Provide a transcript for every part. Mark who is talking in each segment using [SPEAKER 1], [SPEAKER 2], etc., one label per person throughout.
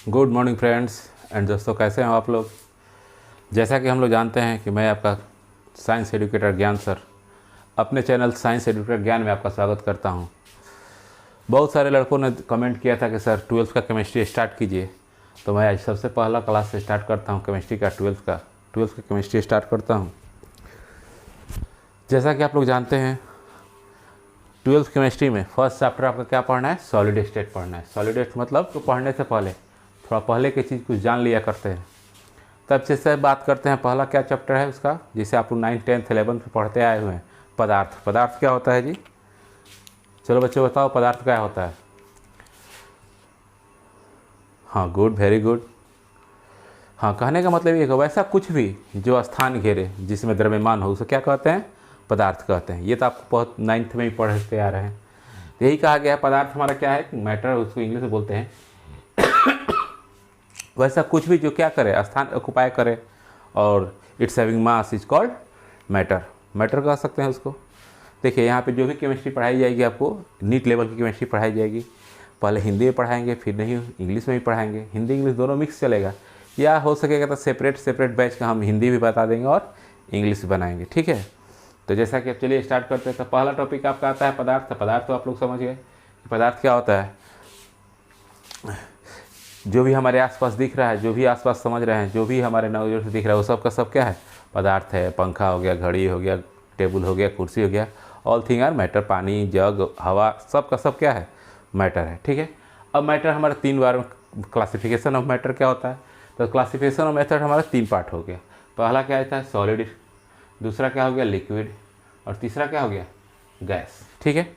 [SPEAKER 1] Good morning friends and दोस्तों, कैसे हो आप लोग। जैसा कि हम लोग जानते हैं कि मैं आपका साइंस एजुकेटर ज्ञान सर अपने चैनल साइंस एजुकेटर ज्ञान में आपका स्वागत करता हूं। बहुत सारे लड़कों ने कमेंट किया था कि सर 12th का केमिस्ट्री स्टार्ट कीजिए, तो मैं आज सबसे पहला क्लास से स्टार्ट करता हूं केमिस्ट्री का। 12th का केमिस्ट्री स्टार्ट करता हूं। जैसा कि आप लोग जानते हैं 12th केमिस्ट्री में फर्स्ट चैप्टर आपका क्या पढ़ना है, सॉलिड स्टेट पढ़ना है। सॉलिड स्टेट मतलब तो पढ़ने से पहले थोड़ा पहले की चीज़ कुछ जान लिया करते हैं। तब से बात करते हैं, पहला क्या चैप्टर है उसका, जिसे आप लोग 9th 10th 11th में पढ़ते आए हुए हैं, पदार्थ। पदार्थ क्या होता है जी? चलो बच्चों बताओ, पदार्थ क्या होता है। हाँ, गुड, वेरी गुड। हाँ, कहने का मतलब ये है वैसा कुछ भी जो स्थान घेरे, जिसमें द्रव्यमान हो, उसे क्या कहते हैं, पदार्थ कहते हैं। ये तो आपको बहुत 9th में ही पढ़ते आ रहे हैं। तो यही कहा गया है, पदार्थ हमारा क्या है, मैटर, उसको इंग्लिश में बोलते हैं। वैसा कुछ भी जो क्या करे, स्थान ऑक्युपाई करे, और it's having mass is called matter. Matter कह सकते हैं उसको। देखिए यहाँ पे जो भी केमिस्ट्री पढ़ाई जाएगी आपको, नीट लेवल की केमिस्ट्री पढ़ाई जाएगी। पहले हिंदी में पढ़ाएंगे, फिर नहीं इंग्लिश में भी पढ़ाएंगे। हिंदी इंग्लिश दोनों मिक्स चलेगा, या हो सकेगा तो सेपरेट बैच का हम हिंदी भी बता देंगे और इंग्लिश भी बनाएंगे, ठीक है। तो जैसा कि अब चलिए स्टार्ट करते हैं। तो पहला टॉपिक आपका आता है पदार्थ। पदार्थ तो आप लोग समझ गए कि पदार्थ क्या होता है। जो भी हमारे आसपास दिख रहा है, जो भी आसपास समझ रहे हैं, जो भी हमारे नज़र से दिख रहा है, वो सब का सब क्या है, पदार्थ है। पंखा हो गया, घड़ी हो गया, टेबल हो गया, कुर्सी हो गया, ऑल थिंग आर मैटर। पानी, जग, हवा, सब का सब क्या है, मैटर है, ठीक है। अब मैटर हमारे 3 बार में क्लासिफिकेशन ऑफ मैटर क्या होता है। तो क्लासिफिकेशन ऑफ मैटर हमारा 3 पार्ट हो गया। पहला क्या आता है, सॉलिड, दूसरा क्या हो गया, लिक्विड, और तीसरा क्या हो गया, गैस, ठीक है।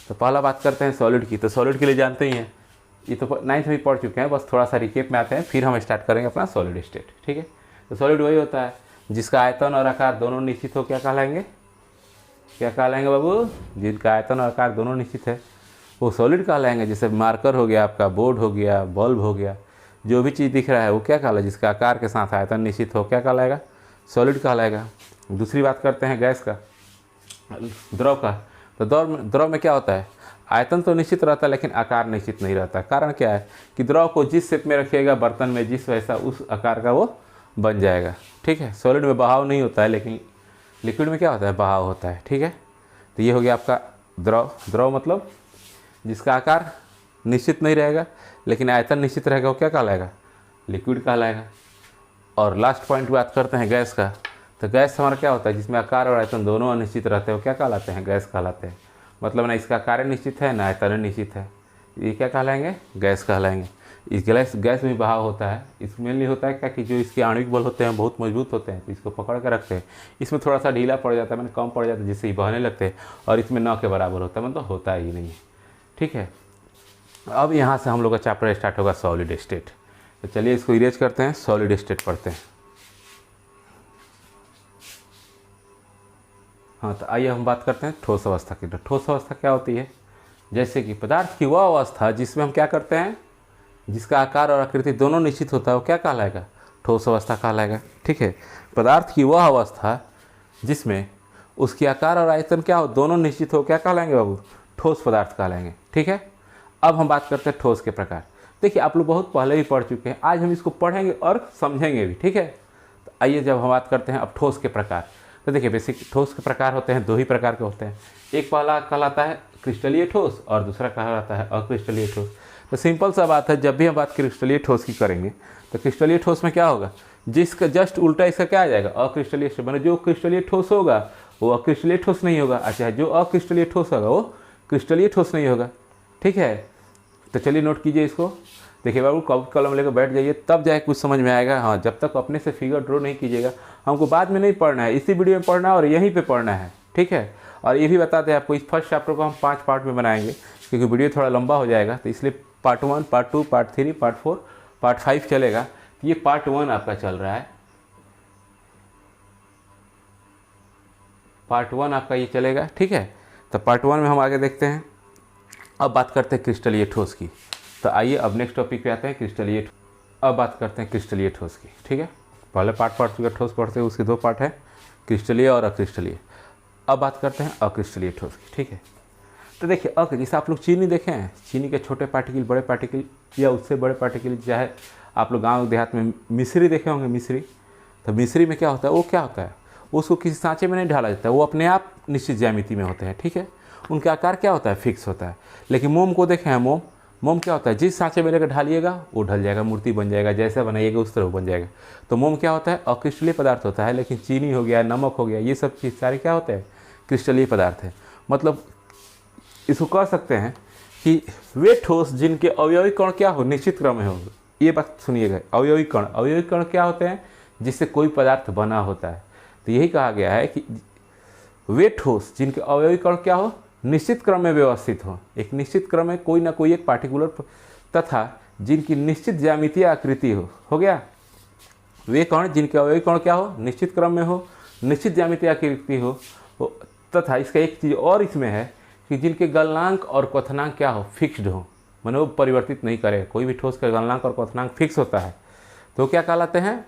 [SPEAKER 1] तो पहला बात करते हैं सॉलिड की। तो सॉलिड के लिए जानते ही हैं, ये तो 9th में पढ़ चुके हैं, बस थोड़ा सा रिकेप में आते हैं, फिर हम स्टार्ट करेंगे अपना सॉलिड स्टेट, ठीक है। तो सॉलिड वही होता है जिसका आयतन और आकार दोनों निश्चित हो, क्या कहलाएंगे, क्या कहलाएंगे बाबू, जिनका आयतन और आकार दोनों निश्चित है वो सॉलिड कहलाएंगे। जैसे मार्कर हो गया आपका, बोर्ड हो गया, बल्ब हो गया, जो भी चीज़ दिख रहा है वो क्या कहलाएगा, जिसका आकार के साथ आयतन निश्चित हो, क्या कहलाएगा, सॉलिड कहलाएगा। दूसरी बात करते हैं गैस का, द्रव का। तो द्रव में क्या होता है, आयतन तो निश्चित रहता है लेकिन आकार निश्चित नहीं रहता। कारण क्या है कि द्रव को जिस शेप में रखिएगा बर्तन में, जिस वैसा उस आकार का वो बन जाएगा, ठीक है। सॉलिड में बहाव नहीं होता है, लेकिन लिक्विड में क्या होता है, बहाव होता है, ठीक है। तो ये हो गया आपका द्रव। द्रव मतलब जिसका आकार निश्चित नहीं रहेगा लेकिन आयतन निश्चित रहेगा, वो क्या कहलाएगा, लिक्विड कहलाएगा। और लास्ट पॉइंट बात करते हैं गैस का। तो गैस हमारा क्या होता है, जिसमें आकार और आयतन दोनों अनिश्चित रहते हैं, वो क्या कहलाते हैं, गैस कहलाते हैं। मतलब ना इसका कार्य निश्चित है ना आयतन निश्चित है, ये क्या कहलाएंगे, गैस कहलाएंगे। इस गैस में बहाव होता है। इसमें मेनली होता है क्या कि जो इसके आणविक बल होते हैं बहुत मजबूत होते हैं, तो इसको पकड़ कर रखते हैं। इसमें थोड़ा सा ढीला पड़ जाता है, मैंने कम पड़ जाता है, जिससे ये बहने लगते हैं, और इसमें न के बराबर होता है, मतलब होता ही नहीं है, ठीक है। अब यहाँ से हम लोग का चैप्टर स्टार्ट होगा सॉलिड स्टेट। तो चलिए इसको इरेज करते हैं, सॉलिड स्टेट पढ़ते हैं। हाँ, तो आइए हम बात करते हैं ठोस अवस्था की। तो ठोस अवस्था क्या होती है, जैसे कि पदार्थ की वह अवस्था जिसमें हम क्या करते हैं, जिसका आकार और आकृति दोनों निश्चित होता है, वो क्या कहलाएगा, ठोस अवस्था कहलाएगा, ठीक है। पदार्थ की वह अवस्था जिसमें उसकी आकार और आयतन क्या हो, दोनों निश्चित हो, क्या कहलाएंगे बाबू, ठोस पदार्थ कहलाएंगे, ठीक है। अब हम बात करते हैं ठोस के प्रकार। देखिए आप लोग बहुत पहले भी पढ़ चुके हैं, आज हम इसको पढ़ेंगे और समझेंगे भी, ठीक है। तो आइए जब हम बात करते हैं अब ठोस के प्रकार। तो देखिए बेसिक ठोस के प्रकार होते हैं, 2 ही प्रकार के होते हैं। एक पहला कहलाता है क्रिस्टलीय ठोस और दूसरा कहलाता है अक्रिस्टलीय ठोस। तो सिंपल सा बात है, जब भी हम बात क्रिस्टलीय ठोस की करेंगे तो क्रिस्टलीय ठोस में क्या होगा, जिसका जस्ट उल्टा इसका क्या आ जाएगा, अक्रिस्टलीय ठोस। मैंने जो क्रिस्टलीय ठोस होगा वो अक्रिस्टलीय ठोस नहीं होगा, अच्छा जो अक्रिस्टलीय ठोस होगा वो क्रिस्टलीय ठोस नहीं होगा, ठीक है। तो चलिए नोट कीजिए इसको। देखिए बाबू कॉपी कलम लेकर बैठ जाइए, तब जाए कुछ समझ में आएगा। हाँ, जब तक अपने से फिगर ड्रॉ नहीं कीजिएगा, हमको बाद में नहीं पढ़ना है, इसी वीडियो में पढ़ना है और यहीं पे पढ़ना है, ठीक है। और ये भी बताते हैं आपको, इस फर्स्ट चैप्टर को हम 5 पार्ट में बनाएंगे क्योंकि वीडियो थोड़ा लंबा हो जाएगा, तो इसलिए part 1, part 2, part 3, part 4, part 5 चलेगा। तो ये पार्ट 1 आपका चल रहा है, पार्ट 1 आपका ये चलेगा, ठीक है। तो पार्ट 1 में हम आगे देखते हैं। अब बात करते हैं क्रिस्टलीय ठोस की। तो आइए अब नेक्स्ट टॉपिक पे आते हैं, क्रिस्टलीय। अब बात करते हैं क्रिस्टलीय ठोस की, ठीक है। पहले पार्ट पढ़ चुके ठोस पढ़ते हैं, उसके 2 पार्ट है, क्रिस्टलीय और अक्रिस्टलीय। अब बात करते हैं अक्रिस्टलीय ठोस की, ठीक है। तो देखिए जैसे आप लोग चीनी देखे हैं, चीनी के छोटे पार्टिकल, बड़े पार्टिकल या उससे बड़े पार्टिकल, चाहे आप लोग गांव देहात में मिश्री देखे होंगे, मिश्री, तो मिश्री में क्या होता है, वो क्या होता है, उसको किसी सांचे में नहीं ढाला जाता है, वो अपने आप निश्चित ज्यामिति में होते हैं, ठीक है। उनका आकार क्या होता है, फिक्स होता है। लेकिन मोम को देखें हैं, मोम क्या होता है, जिस सांचे में लेकर ढालिएगा वो ढल जाएगा, मूर्ति बन जाएगा, जैसा बनाइएगा उस तरह बन जाएगा। तो मोम क्या होता है, अक्रिस्टलीय पदार्थ होता है। लेकिन चीनी हो गया, नमक हो गया, ये सब चीज़ सारे क्या होते हैं, क्रिस्टलीय पदार्थ है। मतलब इसको कह सकते हैं कि वे ठोस जिनके अवयवी कण क्या हो, निश्चित क्रम में हो। ये बात सुनिएगा, अवयवी कण क्या होते हैं, जिससे कोई पदार्थ बना होता है। तो यही कहा गया है कि वे ठोस जिनके अवयवी कण क्या हो, निश्चित क्रम में व्यवस्थित हो, एक निश्चित क्रम में कोई ना कोई एक पार्टिकुलर, तथा जिनकी निश्चित ज्यामितीय आकृति हो गया। वे कण जिनके अवयवी कण क्या हो, निश्चित क्रम में हो, निश्चित ज्यामितीय आकृति हो, तथा इसका एक चीज़ और इसमें है कि जिनके गलनांक और क्वथनांक क्या हो, फिक्स्ड हो, माने वो परिवर्तित नहीं करेगा। कोई भी ठोस का गलनांक और क्वथनांक फिक्स होता है तो क्या कहलाते हैं,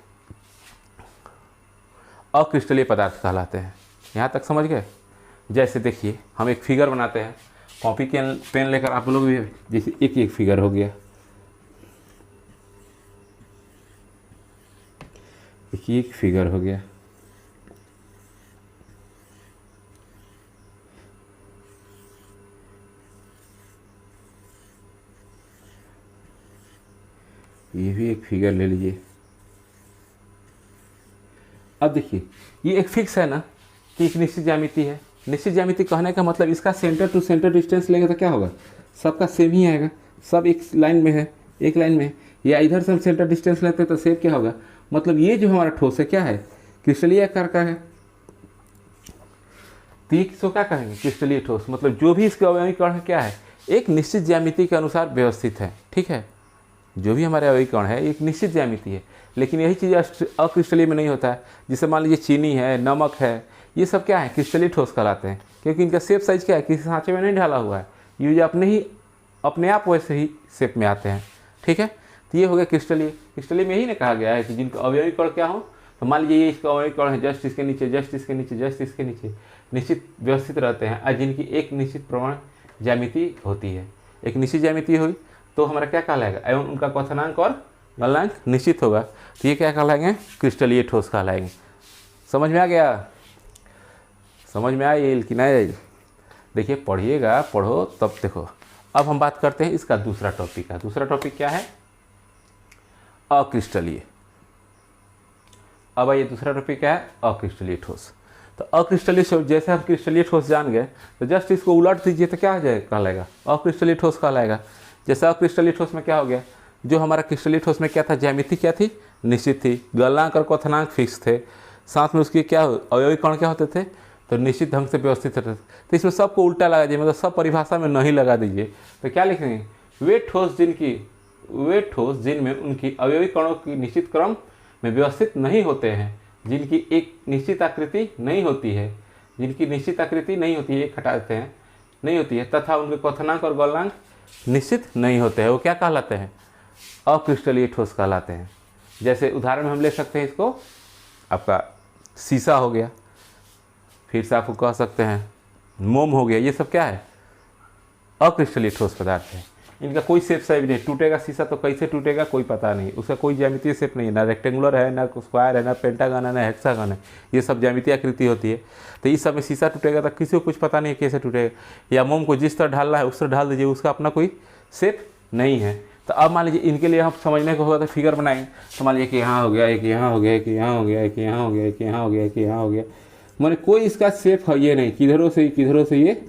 [SPEAKER 1] अक्रिस्टलीय पदार्थ कहलाते हैं। यहाँ तक समझ गए। जैसे देखिए हम एक फिगर बनाते हैं, कॉपी के पेन लेकर आप लोग भी, जैसे एक फिगर हो गया, एक फिगर हो गया, ये भी एक फिगर ले लीजिए। अब देखिए ये एक फिक्स है ना, कि एक निश्चित ज्यामिति है। निश्चित ज्यामिति कहने का मतलब इसका सेंटर टू सेंटर डिस्टेंस लेंगे तो क्या होगा, सबका सेम ही आएगा, सब एक लाइन में है, एक लाइन में। या इधर से हम सेंटर डिस्टेंस लेते हैं तो सेम क्या होगा, मतलब ये जो हमारा ठोस है क्या है, क्रिस्टलीय आकार का है। तो इसको क्या कहेंगे, क्रिस्टलीय ठोस। मतलब जो भी इसके अवयवी कण है क्या है, एक निश्चित ज्यामिति के अनुसार व्यवस्थित है, ठीक है। जो भी हमारे अवयवी कण है एक निश्चित ज्यामिति है। लेकिन यही चीज़ अक्रिस्टलीय में नहीं होता है। जैसे मान लीजिए चीनी है, नमक है, ये सब क्या है, क्रिस्टलीय ठोस कहलाते हैं, क्योंकि इनका शेप साइज क्या है, किसी सांचे में नहीं ढाला हुआ है, ये अपने आप वैसे ही शेप में आते हैं, ठीक है। तो ये हो गया क्रिस्टलीय। क्रिस्टलीय में यही ना कहा गया है कि जिनका अवयवी कण क्या हो, तो मान लीजिए ये इसका अवयवी कण है, जस्ट इसके नीचे, जस्ट इसके नीचे, जस्ट इसके नीचे निश्चित व्यवस्थित रहते हैं, और जिनकी एक निश्चित प्रमाण ज्यामिति होती है। एक निश्चित ज्यामिति हुई तो हमारा क्या कहलाएगा, एवं उनका क्वथनांक और गलनांक निश्चित होगा, तो ये क्या कहलाएंगे, क्रिस्टलीय ठोस कहलाएंगे। समझ में आ गया, समझ में आई कि नहीं आई। देखिए पढ़िएगा, पढ़ो तब देखो। अब हम बात करते हैं इसका दूसरा टॉपिक का। दूसरा टॉपिक क्या है, अक्रिस्टलीय। अब ये दूसरा टॉपिक क्या है, अक्रिस्टलीय ठोस। तो अक्रिस्टलीय जैसे हम क्रिस्टलीय ठोस जान गए, तो जस्ट इसको उलट दीजिए तो क्या हो जाएगा, कहलाएगा अक्रिस्टलीय ठोस कहलाएगा। जैसे अक्रिस्टलीय ठोस में क्या हो गया, जो हमारा क्रिस्टलीय ठोस में क्या था, ज्यामिति क्या थी, निश्चित थी, गलनांक और क्वथनांक फिक्स थे, साथ में उसके क्या अवयवी कण क्या होते थे, तो निश्चित ढंग से व्यवस्थित रहते थे। तो इसमें सबको उल्टा लगा दीजिए, मतलब सब परिभाषा में नहीं लगा दीजिए। तो क्या लिखेंगे, वे ठोस जिनमें उनकी अवयवी कणों की निश्चित क्रम में व्यवस्थित नहीं होते हैं, जिनकी एक निश्चित आकृति नहीं होती है, जिनकी निश्चित आकृति नहीं होती है, एक हटा देते हैं, नहीं होती है, तथा उनके क्वथनांक और गलनांक निश्चित नहीं होते हैं, वो क्या कहलाते हैं, अक्रिस्टलीय ठोस कहलाते हैं। जैसे उदाहरण में हम ले सकते हैं इसको, आपका शीशा हो गया, फिर से आपको कह सकते हैं मोम हो गया, ये सब क्या है, अक्रिस्टलीय ठोस पदार्थ है। इनका कोई शेप साइज नहीं, टूटेगा शीशा तो कैसे टूटेगा कोई पता नहीं, उसका कोई ज्यामितीय शेप नहीं है, ना रेक्टेंगुलर है, ना स्क्वायर है, ना पेंटागन है, ना हेक्सागन है, ये सब ज्यामितीय आकृति होती है। तो इस सब में शीशा टूटेगा तो किसी को कुछ पता नहीं है कैसे टूटेगा। या मोम को जिस तरह ढालना है उस तरह ढाल दीजिए, उसका अपना कोई शेप नहीं है। तो अब मान लीजिए इनके लिए हम समझने को होगा तो फिगर बनाएंगे, तो मान लीजिए कि यहाँ हो गया, एक यहाँ हो गया, एक यहाँ हो गया, एक यहाँ हो गया, एक यहाँ हो गया, एक यहाँ हो गया, माने कोई इसका शेप है ये नहीं, किधरों से ये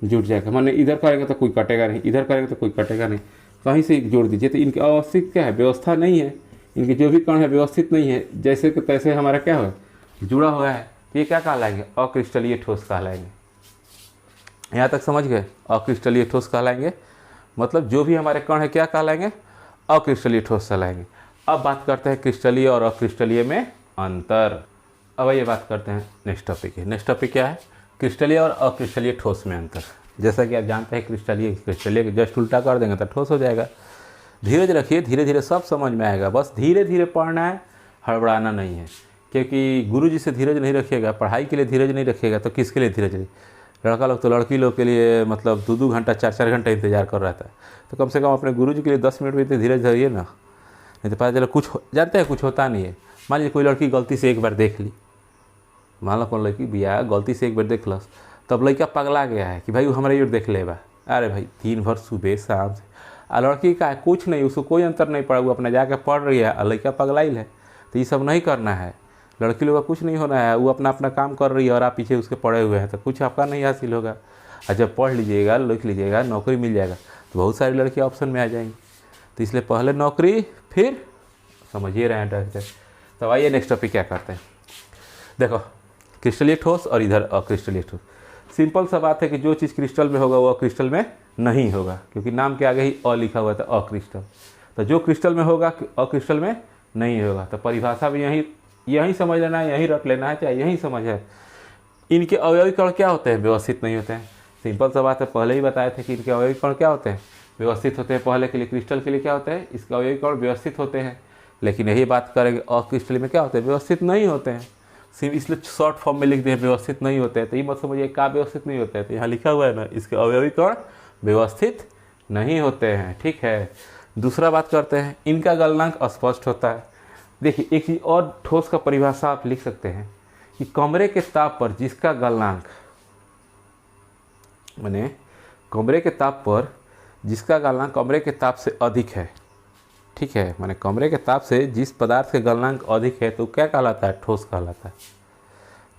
[SPEAKER 1] जुट जाएगा। माने इधर करेंगे तो कोई कटेगा नहीं, इधर करेंगे तो कोई कटेगा नहीं, कहीं से जोड़ दीजिए। तो इनकी अवस्थित क्या है, व्यवस्था नहीं है, इनके जो भी कण है व्यवस्थित नहीं है, जैसे कि तैसे हमारा क्या हो, जुड़ा हुआ है। तो ये क्या कहलाएंगे, अक्रिस्टलीय ठोस कहलाएंगे। यहाँ तक समझ गए, अक्रिस्टलीय ठोस कहलाएंगे, मतलब जो भी हमारे कण है क्या कहलाएंगे, अक्रिस्टलीय ठोस कहलाएंगे। अब बात करते हैं क्रिस्टलीय और अक्रिस्टलीय में अंतर। अब ये बात करते हैं नेक्स्ट टॉपिक है। नेक्स्ट टॉपिक क्या है, क्रिस्टलीय और अक्रिस्टलीय ठोस में अंतर। जैसा कि आप जानते हैं क्रिस्टलीय के जस्ट उल्टा कर देंगे तो ठोस हो जाएगा। धीरज रखिए, धीरे धीरे सब समझ में आएगा, बस धीरे धीरे पढ़ना है, हड़बड़ाना नहीं है। क्योंकि गुरु जी से धीरज नहीं रखिएगा, पढ़ाई के लिए धीरज नहीं रखिएगा तो किसके लिए धीरज? लड़का लोग तो लड़की लोग के लिए मतलब 2-2 घंटा 4-4 घंटा इंतजार कर रहा था, तो कम से कम अपने गुरु जी के लिए 10 मिनट भी तो धीरज धरिए ना। नहीं तो पता चला कुछ जानते हैं कुछ होता नहीं है। मान लीजिए कोई लड़की गलती से एक बार देख ली, मान लो कौन लड़की बिया गलती से एक बार देख लस, तब लड़का पगला गया है कि भाई वो हमारे ये देख ले बा। अरे भाई दिन भर सुबह शाम से आ लड़की का है कुछ नहीं, उसको कोई अंतर नहीं पड़ा, वो अपना जाके पढ़ रही है, लड़का पगलाइल है। तो ये सब नहीं करना है, लड़की लोग का कुछ नहीं होना है, वो अपना अपना काम कर रही है और आप पीछे उसके पड़े हुए हैं, तो कुछ आपका नहीं हासिल होगा। और जब पढ़ लीजिएगा लिख लीजिएगा नौकरी मिल जाएगा तो बहुत सारी लड़की ऑप्शन में आ जाएंगी। तो इसलिए पहले नौकरी फिर समझिए रहे हैं डॉक्टर। तो आइए नेक्स्ट टॉपिक क्या करते हैं। देखो क्रिस्टलीय ठोस और इधर अक्रिस्टलीय ठोस। सिंपल सा बात है कि जो चीज़ क्रिस्टल में होगा वो क्रिस्टल में नहीं होगा, क्योंकि नाम के आगे ही अ लिखा हुआ था अक्रिस्टल। तो जो क्रिस्टल में होगा अक्रिस्टल में नहीं होगा। तो परिभाषा भी यहीं समझ लेना है, यहीं रख लेना है, चाहे यहीं समझ है। इनके अवयवी कण क्या होते हैं? व्यवस्थित नहीं होते हैं। सिंपल सा बात है, पहले ही बताए थे कि इनके अवयवी कण क्या होते हैं? व्यवस्थित होते हैं। पहले के लिए क्रिस्टल के लिए क्या होता है? इसके अवयवी कण व्यवस्थित होते हैं। लेकिन यही बात करेंगे अक्रिस्टल में क्या होते हैं? व्यवस्थित नहीं होते हैं। सिर्फ इसलिए शॉर्ट फॉर्म में लिख दें व्यवस्थित नहीं होते हैं। तो ये मत समझिए क्या व्यवस्थित नहीं होते हैं, तो यहाँ लिखा हुआ है ना, इसके अवयवी कण व्यवस्थित नहीं होते हैं। ठीक है। दूसरा बात करते हैं, इनका गलनांक अस्पष्ट होता है। देखिए एक चीज़ और ठोस का परिभाषा आप लिख सकते हैं कि कमरे के ताप पर जिसका गलनांक, माने कमरे के ताप पर जिसका गलनांक कमरे के ताप से अधिक है, ठीक है, माने कमरे के ताप से जिस पदार्थ के गलनांक अधिक है तो क्या कहलाता है? ठोस कहलाता है।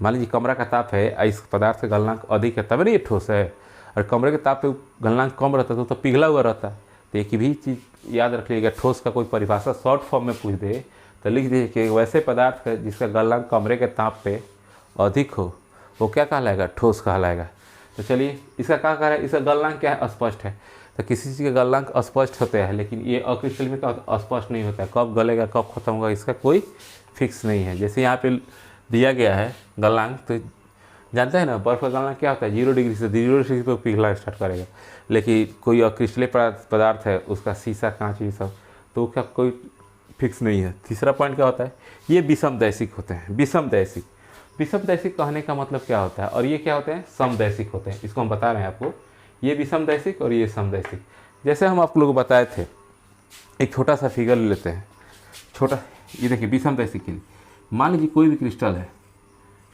[SPEAKER 1] मान लीजिए कमरा का ताप है, इस पदार्थ का गलनांक अधिक है तब नहीं ये ठोस है, और कमरे के ताप पे गलनांक कम रहता है तो पिघला हुआ रहता है। तो एक भी चीज़ याद रख लीजिएगा, ठोस का कोई परिभाषा शॉर्ट फॉर्म में पूछ दे तो लिख दीजिए कि वैसे पदार्थ का जिसका गलनांक कमरे के ताप पे अधिक हो वो क्या कहलाएगा? ठोस कहलाएगा। तो चलिए इसका क्या कह रहा है? इसका गलनांक क्या है? अस्पष्ट है। तो किसी चीज़ के गलनांक अस्पष्ट होते हैं, लेकिन ये अक्रिस्टल में क्या होता है? अस्पष्ट नहीं होता है। कब गलेगा कब खत्म होगा इसका कोई फिक्स नहीं है। जैसे यहाँ पे दिया गया है गलनांक, तो जानते हैं ना बर्फ़ का गलनांक क्या होता है? 0 डिग्री से 0 डिग्री पर पिघला स्टार्ट करेगा। लेकिन कोई अक्रिस्टलीय पदार्थ है, उसका शीशा कांच ये सब, तो उसका कोई फिक्स नहीं है। तीसरा पॉइंट क्या होता है? ये विषमदैशिक होते हैं। विषमदैशिक, विषमदैशिक कहने का मतलब क्या होता है? और ये क्या होते हैं? समदैशिक होते हैं। इसको हम बता रहे हैं आपको, ये विषमदैशिक और ये समदैशिक। जैसे हम आप लोगों को बताए थे, एक छोटा सा फिगर लेते हैं, छोटा, ये देखिए विषमदैशिक के लिए मान लीजिए कोई भी क्रिस्टल है।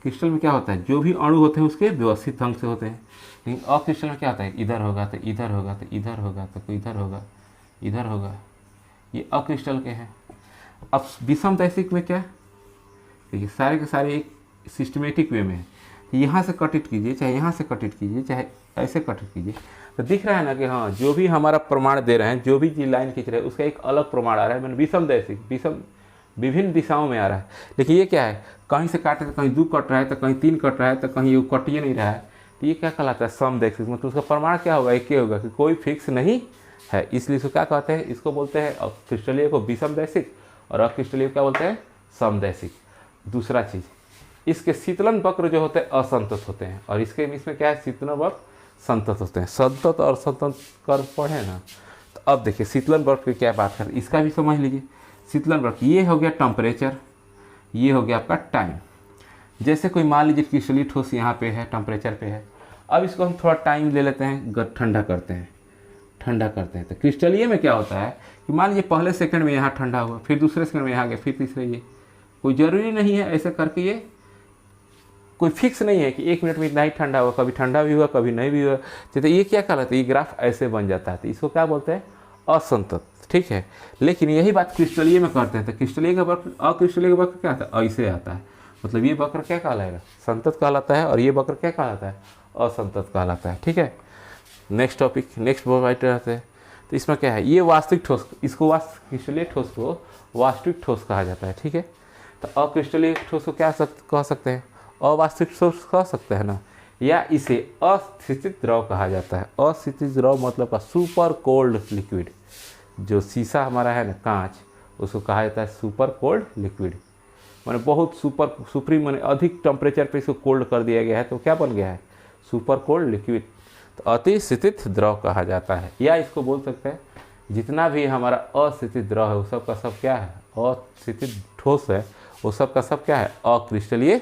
[SPEAKER 1] क्रिस्टल में क्या होता है? जो भी अणु होते हैं उसके व्यवस्थित ढंग से होते हैं। लेकिन अक्रिस्टल में क्या होता है? इधर होगा तो इधर होगा तो इधर होगा तो इधर होगा, इधर होगा। ये अक्रिस्टल के हैं। अब विषमदैशिक में क्या? देखिए सारे के सारे एक सिस्टमेटिक वे में है। यहाँ से कटिट कीजिए, चाहे यहाँ से कटिट कीजिए, चाहे ऐसे कटिट कीजिए, तो दिख रहा है ना कि हाँ जो भी हमारा प्रमाण दे रहे हैं, जो भी चीज लाइन खींच रहे हैं उसका एक अलग प्रमाण आ रहा है। मैंने विषमदैशिक, विषम विभिन्न दिशाओं में आ रहा है। लेकिन ये क्या है? कहीं से काटे तो कहीं 2 कट रहा है, तो कहीं 3 कट रहा है, तो कहीं वो कट ही नहीं रहा है। तो ये क्या कहलाता है? समदैशिक। मतलब उसका प्रमाण क्या होगा? एक ही होगा कि कोई फिक्स नहीं है। इसलिए इसको क्या कहते हैं? इसको बोलते हैं क्रिस्टलीय को विषमदैशिक और अक्रिस्टलीय क्या बोलते हैं? समदैशिक। दूसरा चीज़, इसके शीतलन वक्र जो होते हैं असंतत होते हैं, और इसमें क्या है? शीतलन वक्र संतत होते हैं। संतत और संतत कर पढ़े ना, तो अब देखिए शीतलन वक्र की क्या बात करें, इसका भी समझ लीजिए। शीतलन वक्र ये हो गया टेम्परेचर, ये हो गया आपका टाइम। जैसे कोई मान लीजिए क्रिस्टलीय ठोस यहाँ पे है, टेम्परेचर पे है। अब इसको हम थोड़ा टाइम ले लेते हैं, ठंडा करते हैं, ठंडा करते हैं। तो क्रिस्टलीय में क्या होता है कि मान लीजिए पहले सेकंड में यहाँ ठंडा हुआ, फिर दूसरे सेकंड में यहाँ गया, फिर तीसरे। ये कोई ज़रूरी नहीं है ऐसे करके, ये कोई फिक्स नहीं है कि 1 मिनट में इतना ही ठंडा हुआ, कभी ठंडा भी हुआ कभी नहीं भी हुआ। तो ये क्या कहलाता है? ये ग्राफ ऐसे बन जाता है। तो इसको क्या बोलते हैं? असंतत। ठीक है। लेकिन यही बात क्रिस्टलीय में करते हैं। तो क्रिस्टलीय का वक्र, अक्रिस्टलीय का वक्र क्या आता है? ऐसे आता है। मतलब ये वक्र क्या कहलाएगा? संतत कहलाता है, और ये वक्र क्या कहलाता है? असंतत कहलाता है। ठीक है। नेक्स्ट टॉपिक, नेक्स्ट बाइट रहते हैं। तो इसमें क्या है? ये वास्तविक ठोस, इसको क्रिस्टलीय ठोस को वास्तविक ठोस कहा जाता है। ठीक है। तो अक्रिस्टलीय ठोस को क्या कह सकते हैं? अवास्तविक ठोस कह सकते हैं ना, या इसे अस्थितिज द्रव कहा जाता है। अस्थितिज द्रव मतलब का सुपर कोल्ड लिक्विड। जो शीशा हमारा है ना, कांच, उसको कहा जाता है सुपर कोल्ड लिक्विड। माने बहुत सुप्रीम माने अधिक टेम्परेचर पे इसको कोल्ड कर दिया गया है, तो क्या बन गया है? Super cold liquid. तो अतिस्थितिज द्रव कहा जाता है। या इसको बोल सकते हैं जितना भी हमारा अस्थितिज द्रव है वो सब का सब क्या है? अस्थितिज ठोस है, वो सब का सब क्या है? अक्रिस्टलीय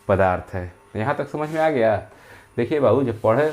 [SPEAKER 1] पदार्थ है। यहाँ तक समझ में आ गया? देखिए बाबू, जब पढ़े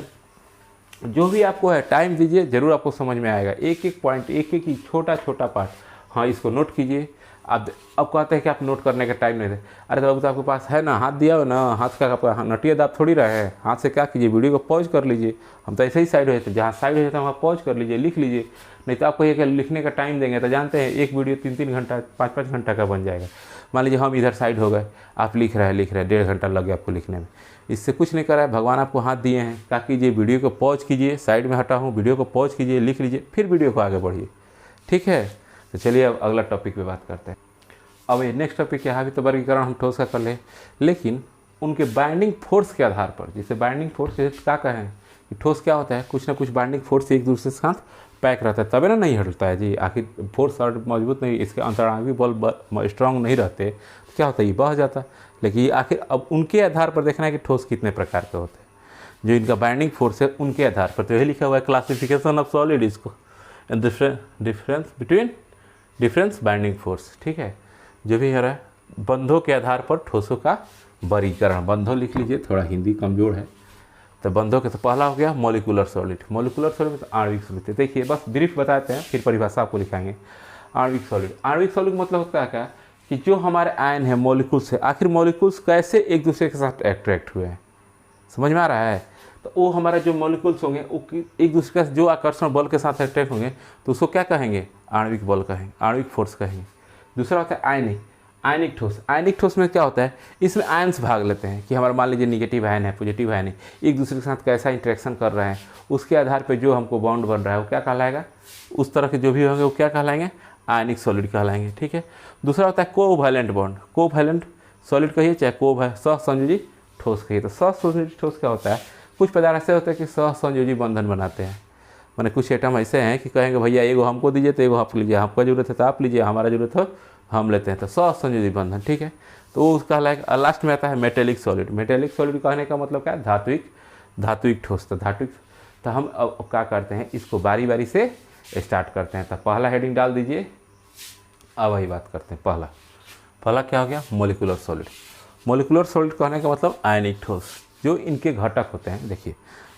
[SPEAKER 1] जो भी आपको है टाइम दीजिए, जरूर आपको समझ में आएगा। एक एक पॉइंट, एक एक ही छोटा छोटा पार्ट हाँ, इसको नोट कीजिए। अब कहते हैं कि आप नोट करने का टाइम नहीं दे। अरे तो अब तो आपके पास है ना, हाथ दिया हो ना, हाथ का आपका नटिया दाब थोड़ी रहे हैं, हाथ से क्या कीजिए, वीडियो को पॉज कर लीजिए। हम तो ऐसे ही साइड हो जाते हैं, जहाँ साइड हो जाता है वहाँ पॉज कर लीजिए, लिख लीजिए। नहीं तो आपको ये लिखने का टाइम देंगे तो जानते हैं एक वीडियो 3-3 घंटा 5-5 घंटा का बन जाएगा। मान लीजिए हम इधर साइड हो गए, आप लिख रहे हैं 1.5 घंटा लग गया आपको लिखने में। इससे कुछ नहीं करा है, भगवान आपको हाथ दिए हैं, क्या कीजिए, वीडियो को पॉज कीजिए, साइड में हटा हूँ, वीडियो को पॉज कीजिए, लिख लीजिए, फिर वीडियो को आगे बढ़िए। ठीक है, तो चलिए अब अगला टॉपिक पे बात करते हैं। अब ये नेक्स्ट टॉपिक क्या है, अभी तो वर्गीकरण हम ठोस का कर ले, लेकिन उनके बाइंडिंग फोर्स के आधार पर, जैसे बाइंडिंग फोर्स जैसे क्या कहें कि ठोस क्या होता है, कुछ ना कुछ बाइंडिंग फोर्स एक दूसरे के साथ पैक रहता है, तभी ना नहीं हटता है जी। आखिर फोर्स मजबूत नहीं, इसके अंतरांगी बल स्ट्रांग नहीं रहते तो क्या होता है, ये बह जाता है। लेकिन ये आखिर अब उनके आधार पर देखना है कि ठोस कितने प्रकार के होते हैं, जो इनका बाइंडिंग फोर्स है उनके आधार पर। तो यही लिखा हुआ है क्लासिफिकेशन ऑफ सॉलिड, इसको डिफरेंस बाइंडिंग फोर्स। ठीक है, जो भी हो रहा है बंधों के आधार पर ठोसों का वर्गीकरण। बंधों लिख लीजिए, थोड़ा हिंदी कमजोर है तो बंधों के, तो पहला हो गया मॉलिक्यूलर सॉलिड। मॉलिक्यूलर सॉलिड तो आणविक सॉलिड। देखिए बस ब्रीफ बताते हैं, फिर परिभाषा आपको लिखाएंगे। आणविक सॉलिड, आणविक सॉलिड मतलब होता है क्या कि जो हमारे आयन है मॉलिक्यूल्स है, आखिर मॉलिक्यूल्स कैसे एक दूसरे के साथ अट्रैक्ट हुए हैं, समझ में आ रहा है। तो वो हमारा जो मॉलिक्यूल्स होंगे वो एक दूसरे का जो आकर्षण बल के साथ अट्रैक्ट होंगे तो उसको क्या कहेंगे, आणविक बल कहेंगे, आणविक फोर्स कहेंगे। दूसरा होता है आयनिक ठोस। आयनिक ठोस में क्या होता है, इसमें आयन्स भाग लेते हैं कि हमारा मान लीजिए निगेटिव आयन है, पॉजिटिव आयन है, एक दूसरे के साथ कैसा इंटरेक्शन कर रहे हैं, उसके आधार पर जो हमको बॉन्ड बन रहा है वो क्या कहलाएगा, उस तरह के जो भी होंगे वो क्या कहलाएंगे, आयनिक सॉलिड कहलाएंगे। ठीक है, दूसरा होता है कोवैलेंट बॉन्ड। कोवैलेंट सॉलिड कहिए चाहे सहसंयोजी ठोस कहिए। तो सहसंयोजी ठोस क्या होता है, कुछ पदार्थ ऐसे होते हैं कि सहसंयोजी बंधन बनाते हैं। मैंने कुछ एटम ऐसे हैं कि कहेंगे भैया एगो हमको दीजिए तो एगो आप लीजिए, आपका जरूरत है तो आप लीजिए, हमारा जरूरत हो हम लेते हैं, तो सहसंयोजी बंधन। ठीक है, तो वो उसका लाइक लास्ट में आता है मेटेलिक सॉलिड। मेटेलिक सॉलिड कहने का मतलब क्या है, धात्विक ठोस। तो धात्विक, तो हम अब क्या करते हैं, इसको बारी बारी से स्टार्ट करते हैं। तो पहला हेडिंग डाल दीजिए, अब वही बात करते हैं। पहला क्या हो गया, मोलिकुलर सॉलिड। मोलिकुलर सॉलिड कहने का मतलब आयनिक ठोस, जो इनके घटक होते हैं। देखिए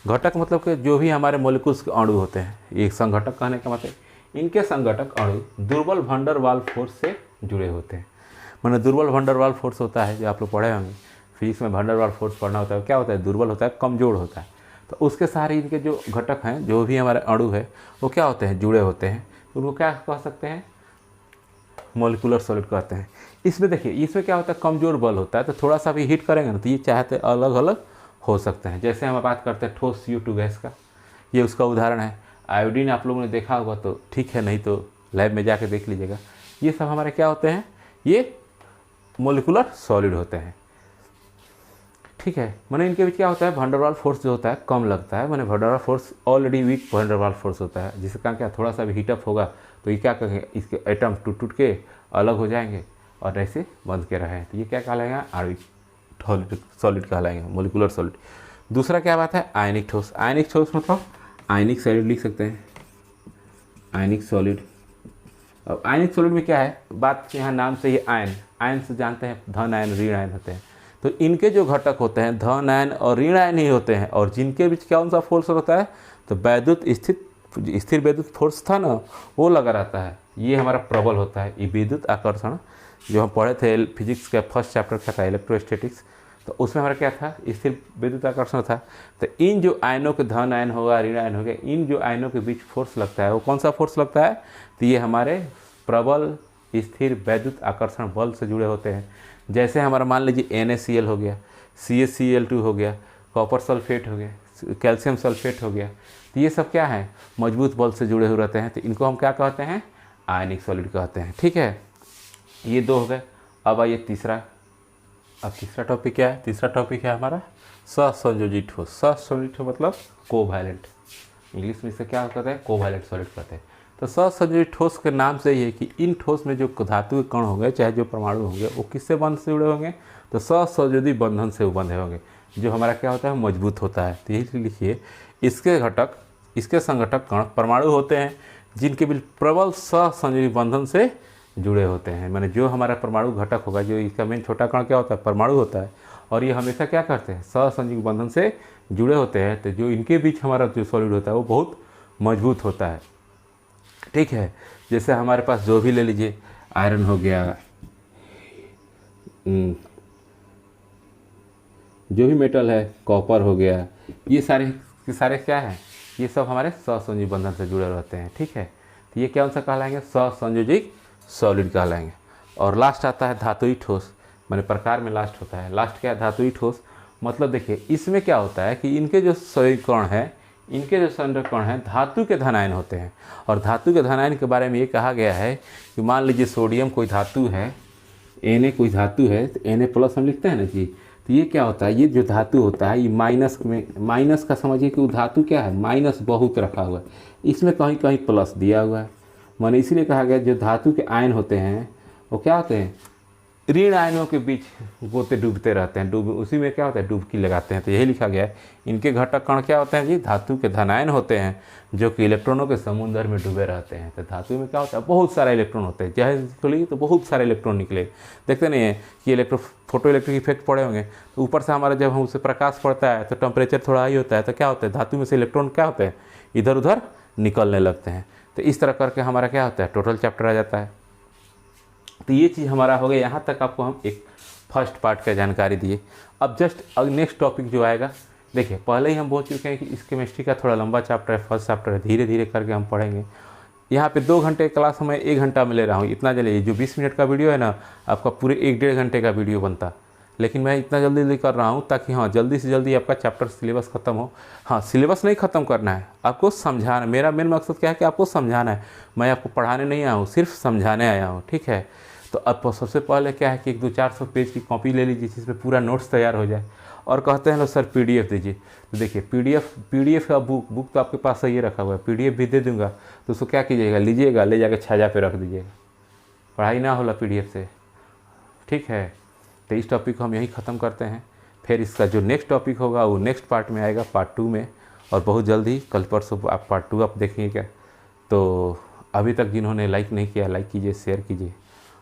[SPEAKER 1] घटक मतलब कि जो भी हमारे मोलिकुल्स के अणु होते हैं, एक संघटक कहने का मतलब इनके संघटक अणु दुर्बल वैन डर वाल्स फोर्स से जुड़े होते हैं। मैंने दुर्बल वैन डर वाल्स फोर्स होता है, जो आप लोग पढ़े होंगे फिजिक्स में, वैन डर वाल्स फोर्स पढ़ना होता है, क्या होता है, दुर्बल होता है, कमजोर होता है। तो उसके सारे इनके जो घटक हैं, जो भी हमारे अणु है वो क्या होते हैं, जुड़े होते हैं। तो उनको क्या कह सकते हैं, मोलिकुलर सॉलिड कहते हैं। इसमें देखिए, इसमें क्या होता है, कमजोर बल होता है, तो थोड़ा सा भी हीट करेंगे ना तो ये चाहते अलग अलग हो सकते हैं। जैसे हम बात करते हैं ठोस CO2 गैस का, ये उसका उदाहरण है। आयोडीन आप लोगों ने देखा होगा तो ठीक है, नहीं तो लैब में जाके देख लीजिएगा। ये सब हमारे क्या होते हैं, ये मोलिकुलर सॉलिड होते हैं। ठीक है, मैंने इनके बीच क्या होता है, वैन डर वाल्स फोर्स जो होता है कम लगता है। मैंने van der Waals force already weak van der Waals force होता है, जिससे कारण क्या, थोड़ा सा भी हीटअप होगा तो ये क्या करेंगे, इसके एटम टूट के अलग हो जाएंगे और ऐसे बंध के रहें, तो ये क्या कहलाएगा, आणविक सॉलिड कहलाएंगे, मोलिकुलर सॉलिड। दूसरा क्या बात है, आयनिक ठोस। आयनिक ठोस मतलब आयनिक सॉलिड लिख सकते हैं, आयनिक सॉलिड। अब आयनिक सॉलिड में क्या है, बात यहाँ नाम से ही आयन से जानते हैं, धन आयन ऋण आयन होते हैं। तो इनके जो घटक होते हैं धन आयन और ऋण आयन ही होते हैं, और जिनके बीच कौन सा फोर्स होता है, तो स्थिर वैद्युत फोर्स था ना, वो लगा रहता है। ये हमारा प्रबल होता है, ये विद्युत आकर्षण जो हम पढ़े थे फिजिक्स का फर्स्ट चैप्टर का था इलेक्ट्रोस्टैटिक्स, तो उसमें हमारा क्या था, स्थिर विद्युत आकर्षण था। तो इन जो आयनों के धन आयन होगा, ऋण आयन हो गया, इन जो आयनों के बीच फोर्स लगता है वो कौन सा फोर्स लगता है, तो ये हमारे प्रबल स्थिर वैद्युत आकर्षण बल से जुड़े होते हैं। जैसे हमारा मान लीजिए NaCl हो गया, CaCl2 हो गया, कॉपर सल्फेट हो गया, कैल्शियम सल्फेट हो गया, तो ये सब क्या है, मजबूत बल से जुड़े हुए रहते हैं। तो इनको हम क्या कहते हैं, आयनिक सॉलिड कहते हैं। ठीक है, ये दो हो गए। अब आइए तीसरा। अब तीसरा टॉपिक क्या है, तीसरा टॉपिक है हमारा सहसंयोजी ठोस। सहसंयोजी ठोस मतलब कोवैलेंट, इंग्लिश में इसे क्या कहते हैं, कोवैलेंट सॉलिड कहते हैं। तो सहसंयोजी ठोस के नाम से ये है कि इन ठोस में जो धातु के कण होंगे, चाहे जो परमाणु होंगे, वो किससे बंध से जुड़े होंगे, तो सहसंयोजी बंधन से वो बंधे होंगे, जो हमारा क्या होता है, मजबूत होता है। तो यही लिखिए, इसके संघटक कण परमाणु होते हैं, जिनके बीच प्रबल सहसंयोजी बंधन से जुड़े होते हैं। मैंने जो हमारा परमाणु घटक होगा, जो इसका मेन छोटा कण क्या होता है, परमाणु होता है, और ये हमेशा क्या करते हैं, सहसंयोजी बंधन से जुड़े होते हैं। तो जो इनके बीच हमारा जो सॉलिड होता है वो बहुत मजबूत होता है। ठीक है, जैसे हमारे पास जो भी ले लीजिए, आयरन हो गया, जो भी मेटल है, कॉपर हो गया, ये सारे क्या हैं, ये सब हमारे सहसंयोजी बंधन से जुड़े रहते हैं। ठीक है, तो ये कौन सा कहलाएंगे, सहसंयोजिक सॉलिड कहलाएंगे। और लास्ट आता है धातुई ठोस, माने प्रकार में लास्ट होता है। लास्ट क्या है, धातुई ठोस। मतलब देखिए इसमें क्या होता है कि इनके जो समीकरण है, इनके जो संरक्षण हैं धातु के धनायन होते हैं। और धातु के धनायन के बारे में ये कहा गया है कि मान लीजिए सोडियम कोई धातु है, Na कोई धातु है, तो Na प्लस हम लिखते हैं ना जी। तो ये क्या होता है, ये जो धातु होता है ये माइनस में, माइनस का समझिए कि वो धातु क्या है, माइनस बहुत रखा हुआ है, इसमें कहीं कहीं प्लस दिया हुआ है। माने इसीलिए कहा गया जो धातु के आयन होते हैं वो क्या होते हैं, ऋण आयनों के बीच गोते डूबते रहते हैं, उसी में क्या होता है, डुबकी लगाते हैं। तो यही लिखा गया है। इनके घटक कण क्या होते हैं जी, धातु के धनायन होते हैं जो कि इलेक्ट्रॉनों के समुद्र में डूबे रहते हैं। तो धातु में क्या होता है, बहुत सारे इलेक्ट्रॉन होते हैं, चाहे खुली तो बहुत सारे इलेक्ट्रॉन निकले। देखते नहीं है कि फोटो इलेक्ट्रिक इफेक्ट पड़े होंगे, तो ऊपर से हमारा जब हम उसे प्रकाश पड़ता है तो टेम्परेचर थोड़ा हाई होता है, तो क्या होता है, धातु में से इलेक्ट्रॉन क्या होते हैं, इधर उधर निकलने लगते हैं। तो इस तरह करके हमारा क्या होता है, टोटल चैप्टर आ जाता है। तो ये चीज़ हमारा हो गया। यहाँ तक आपको हम एक फर्स्ट पार्ट का जानकारी दिए। अब जस्ट नेक्स्ट टॉपिक जो आएगा, देखिए पहले ही हम बोल चुके हैं कि इस केमिस्ट्री का थोड़ा लंबा चैप्टर है, फर्स्ट चैप्टर है, धीरे धीरे करके हम पढ़ेंगे। यहाँ पे 2 घंटे क्लास मैं 1 घंटा में ले रहा हूँ, इतना जल्दी। जो 20 मिनट का वीडियो है ना, आपका पूरे 1-1.5 घंटे का वीडियो बनता, लेकिन मैं इतना जल्दी कर रहा हूँ ताकि हाँ जल्दी से जल्दी आपका चैप्टर सिलेबस ख़त्म हो। हाँ, सिलेबस नहीं ख़त्म करना है, आपको समझाना। मेरा मेन मकसद क्या है कि आपको समझाना है। मैं आपको पढ़ाने नहीं आया हूँ, सिर्फ समझाने आया हूँ। ठीक है, तो अब सबसे पहले क्या है कि 100-400 पेज की कॉपी ले लीजिए जिसमें पूरा नोट्स तैयार हो जाए। और कहते हैं लोग सर PDF दीजिए, तो देखिए PDF का बुक तो आपके पास सही रखा हुआ है, PDF भी दे दूंगा, तो उसको क्या कीजिएगा, लीजिएगा, ले जाकर छाजा पे रख दीजिएगा, पढ़ाई ना होला PDF से। ठीक है, तो इस टॉपिक को हम यहीं ख़त्म करते हैं। फिर इसका जो नेक्स्ट टॉपिक होगा वो नेक्स्ट पार्ट में आएगा, पार्ट 2 में, और बहुत जल्दी कल परसों आप पार्ट 2 आप देखेंगे क्या। तो अभी तक जिन्होंने लाइक नहीं किया, लाइक कीजिए, शेयर कीजिए।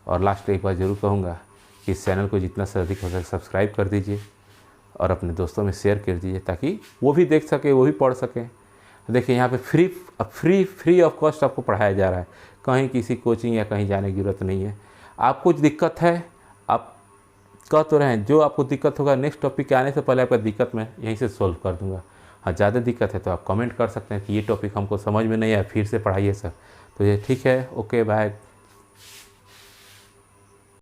[SPEAKER 1] और लास्ट एक बार ज़रूर कहूँगा कि इस चैनल को जितना से अधिक हो सके सब्सक्राइब कर दीजिए और अपने दोस्तों में शेयर कर दीजिए ताकि वो भी देख सके, वो भी पढ़ सकें। देखिए यहाँ पे फ्री ऑफ कॉस्ट आपको पढ़ाया जा रहा है, कहीं किसी कोचिंग या कहीं जाने की ज़रूरत नहीं है। आपको दिक्कत है, आप कह तो रहे हैं, जो आपको दिक्कत होगा नेक्स्ट टॉपिक के आने से पहले आपका दिक्कत मैं यहीं से सॉल्व कर दूँगा। हाँ, ज़्यादा दिक्कत है तो आप कमेंट कर सकते हैं कि ये टॉपिक हमको समझ में नहीं आया, फिर से पढ़ाइए सर। तो ये ठीक है, ओके बाय।